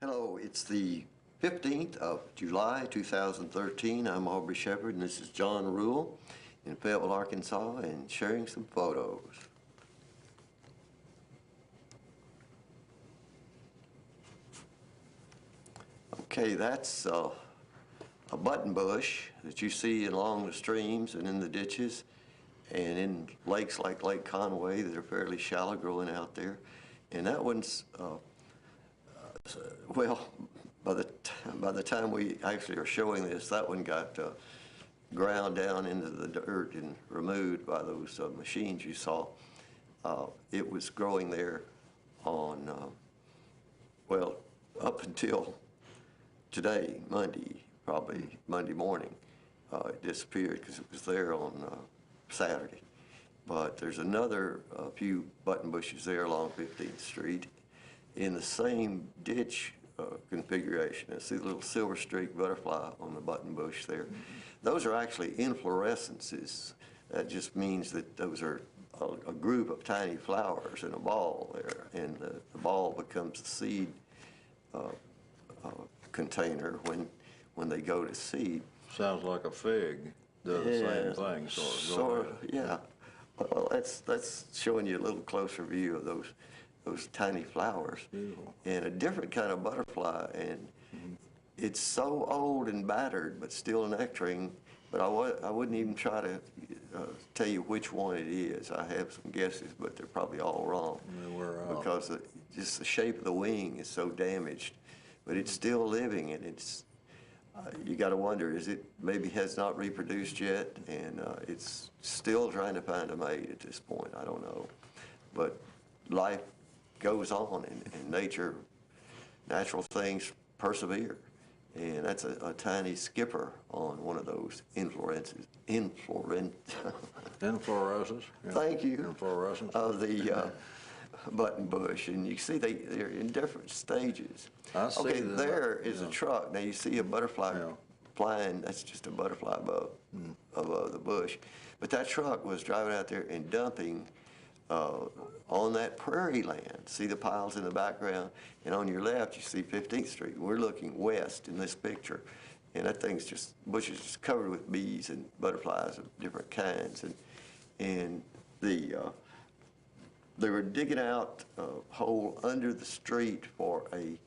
Hello, it's the 15th of July 2013. I'm Aubrey Shepherd and this is John Rule in Fayetteville, Arkansas, and sharing some photos. Okay, that's a button bush that you see along the streams and in the ditches and in lakes like Lake Conway that are fairly shallow growing out there. And that one's well, by the time we actually are showing this, that one got ground down into the dirt and removed by those machines you saw. It was growing there on, well, up until today, probably Monday morning. It disappeared because it was there on Saturday. But there's another few button bushes there along 15th Street in the same ditch configuration. I see the little silver streak butterfly on the button bush there. Those are actually inflorescences. That just means that those are a group of tiny flowers in a ball there, and the ball becomes the seed container when they go to seed. Sounds like a fig. Does the same thing, sort of. Yeah. Well, that's showing you a little closer view of those tiny flowers. Beautiful. And a different kind of butterfly, and it's so old and battered but still nectaring, but I wouldn't even try to tell you which one it is. I have some guesses, but they're probably all wrong. Because just the shape of the wing is so damaged, but it's still living, and it's you got to wonder, is it maybe has not reproduced yet, and it's still trying to find a mate at this point. I don't know, but life goes on, and natural things persevere, and that's a tiny skipper on one of those inflorescences. Inflorescence. Yeah. Thank you. Inflorescence. Of the button bush, and you see they're in different stages. I see. Okay, there is a truck. Now you see a butterfly flying. That's just a butterfly above the bush, but that truck was driving out there and dumping on that prairie land. See the piles in the background, and on your left you see 15th Street. We're looking west in this picture, and that thing's bush is just covered with bees and butterflies of different kinds, and they were digging out a hole under the street for a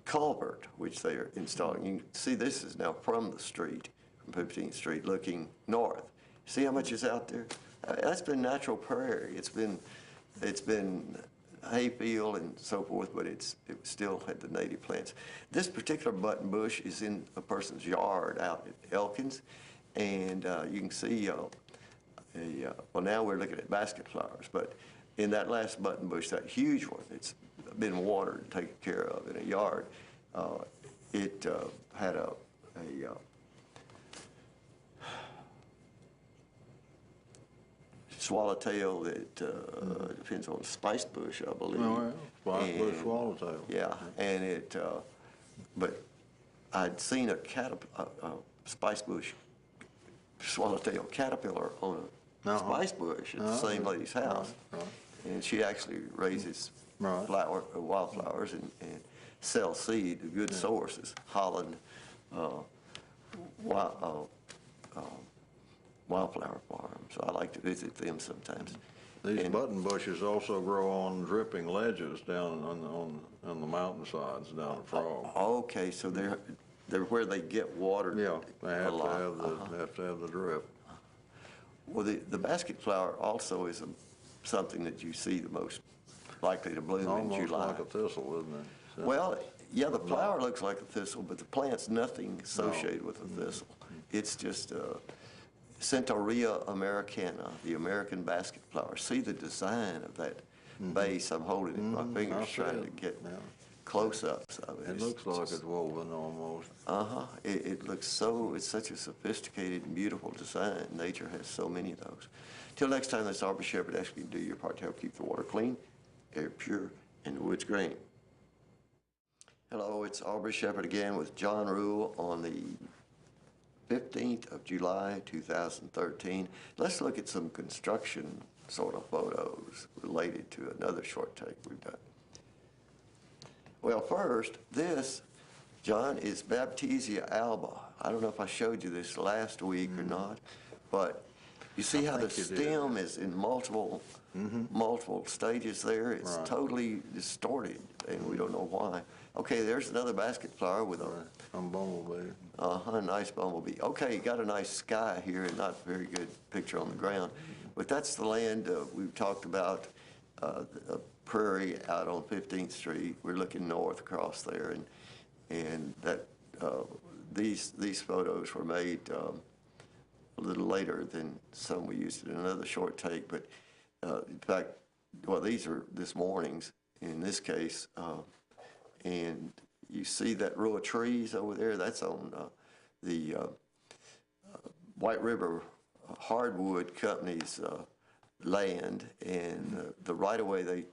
culvert, which they are installing. You can see this is now from the street, from 15th Street, looking north. See how much is out there? That's been natural prairie. It's been hayfield and so forth, but it still had the native plants. This particular button bush is in a person's yard out at Elkins, and you can see well, now we're looking at basket flowers, but in that last button bush, that huge one, it's been watered and taken care of in a yard. It had a swallowtail that depends on spice bush, I believe. Oh, yeah. Spice bush swallowtail. Yeah, and but I'd seen a spice bush swallowtail caterpillar on a spice bush at the same lady's house. And she actually raises wildflowers and sells seed. A good source is Holland Wildflower Farm, so I like to visit them sometimes. These button bushes also grow on dripping ledges down on the mountainsides down at Frog. Okay, so they're where they get watered. Yeah, they have to have the drip. Well, the basket flower also is something that you see the most likely to bloom in July. Almost like a thistle, isn't it? So, well, yeah, the flower looks like a thistle, but the plant's nothing associated with a thistle. It's just Centaurea americana, the American basket flower. See the design of that base? I'm holding it in my fingers trying to get close-ups of it. It looks like it's woven almost. It looks it's such a sophisticated and beautiful design. Nature has so many of those. Till next time, this is Aubrey Shepherd asking you to do your part to help keep the water clean, air pure, and the woods green. Hello, it's Aubrey Shepherd again with John Rule on the 15th of July 2013. Let's look at some construction sort of photos related to another short take we've done. Well, first, this, John, is Baptisia alba. I don't know if I showed you this last week or not, but you see how the think you did. stem is in multiple stages there? It's Right. totally distorted, and we don't know why. Okay, there's another basket flower with I'm bumblebee. a nice bumblebee. Okay, got a nice sky here and not a very good picture on the ground. But that's the land we've talked about, the prairie out on 15th Street. We're looking north across there, and that these photos were made a little later than some we used in another short take. But in fact, well, these are this morning's in this case. And you see that row of trees over there? That's on the White River Hardwood Company's land, and the right-of-way, they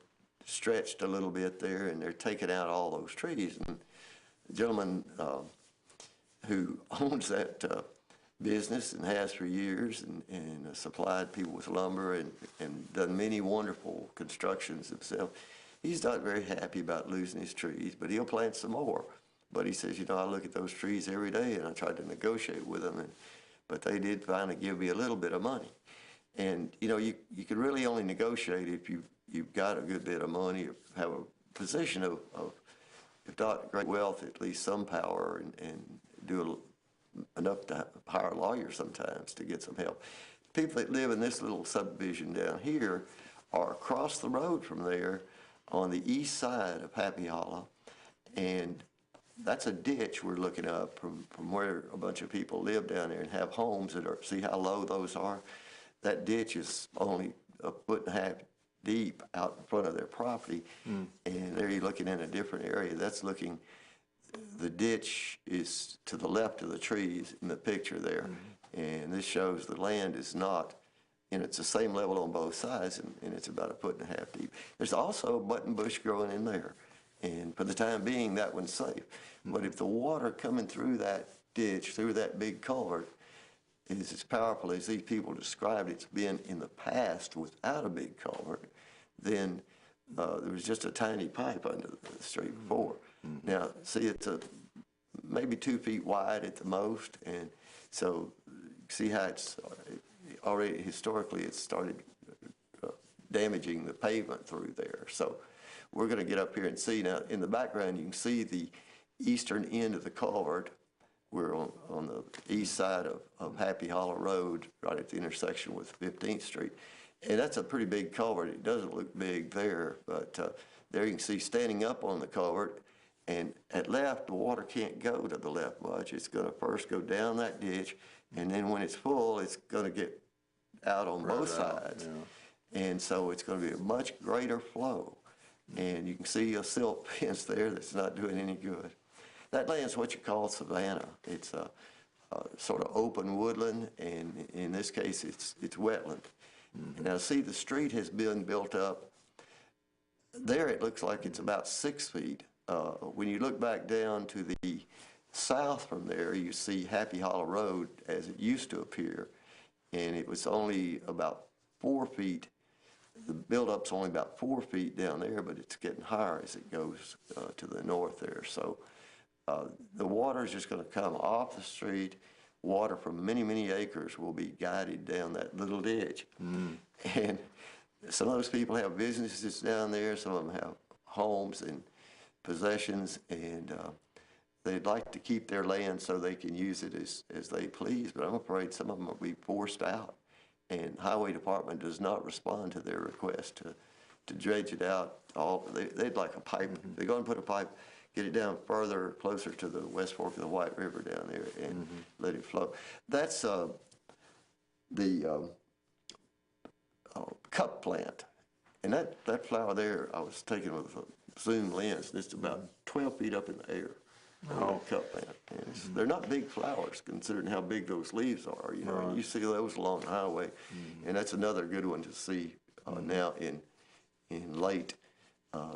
stretched a little bit there, and they're taking out all those trees. And the gentleman who owns that business and has for years, and supplied people with lumber and done many wonderful constructions himself, he's not very happy about losing his trees, but he'll plant some more. But he says, you know, I look at those trees every day, and I tried to negotiate with them, but they did finally give me a little bit of money. And, you know, you can really only negotiate if you've got a good bit of money, or have a position of if not great wealth, at least some power, and do enough to hire a lawyer sometimes to get some help. People that live in this little subdivision down here are across the road from there, on the east side of Happy Hollow, and that's a ditch we're looking up from where a bunch of people live down there and have homes that are, see how low those are? That ditch is only 1.5 feet deep out in front of their property, and there you're looking in a different area. That's looking, the ditch is to the left of the trees in the picture there, and this shows the land is not, and it's the same level on both sides, and it's about 1.5 feet deep. There's also a button bush growing in there, and for the time being, that one's safe. But if the water coming through that ditch, through that big culvert, is as powerful as these people described it's been in the past without a big culvert, then there was just a tiny pipe under the street before. Now, see, it's maybe 2 feet wide at the most, and so see how it's already historically it's started damaging the pavement through there. So we're going to get up here and see. Now, in the background, you can see the eastern end of the culvert. We're on the east side of Happy Hollow Road, right at the intersection with 15th Street. And that's a pretty big culvert. It doesn't look big there, but there you can see standing up on the culvert, and at left, the water can't go to the left much. It's going to first go down that ditch, and then when it's full, it's going to get out on both sides. Yeah. And so it's going to be a much greater flow. And you can see a silt fence there that's not doing any good. That land's what you call savanna. It's a sort of open woodland, and in this case, it's wetland. Now, see, the street has been built up. There, it looks like it's about 6 feet. When you look back down to the south from there, you see Happy Hollow Road as it used to appear, and it was only about 4 feet. The build-up's only about 4 feet down there, but it's getting higher as it goes to the north there. So the water is just going to come off the street. Water from many, many acres will be guided down that little ditch. And some of those people have businesses down there. Some of them have homes and possessions, and they'd like to keep their land so they can use it as they please, but I'm afraid some of them will be forced out. And Highway Department does not respond to their request to dredge it out. They'd like a pipe. They're going to put a pipe, get it down further, closer to the West Fork of the White River down there, and let it flow. That's the cup plant. And that flower there, I was taking with a zoom lens, and it's about 12 feet up in the air. Cup plant. And they're not big flowers, considering how big those leaves are. You know, and you see those along the highway, and that's another good one to see now in late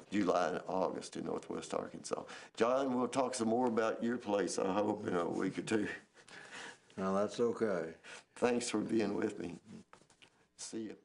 July and August in Northwest Arkansas. John, we'll talk some more about your place, I hope, in a week or two. No, that's okay. Thanks for being with me. See you.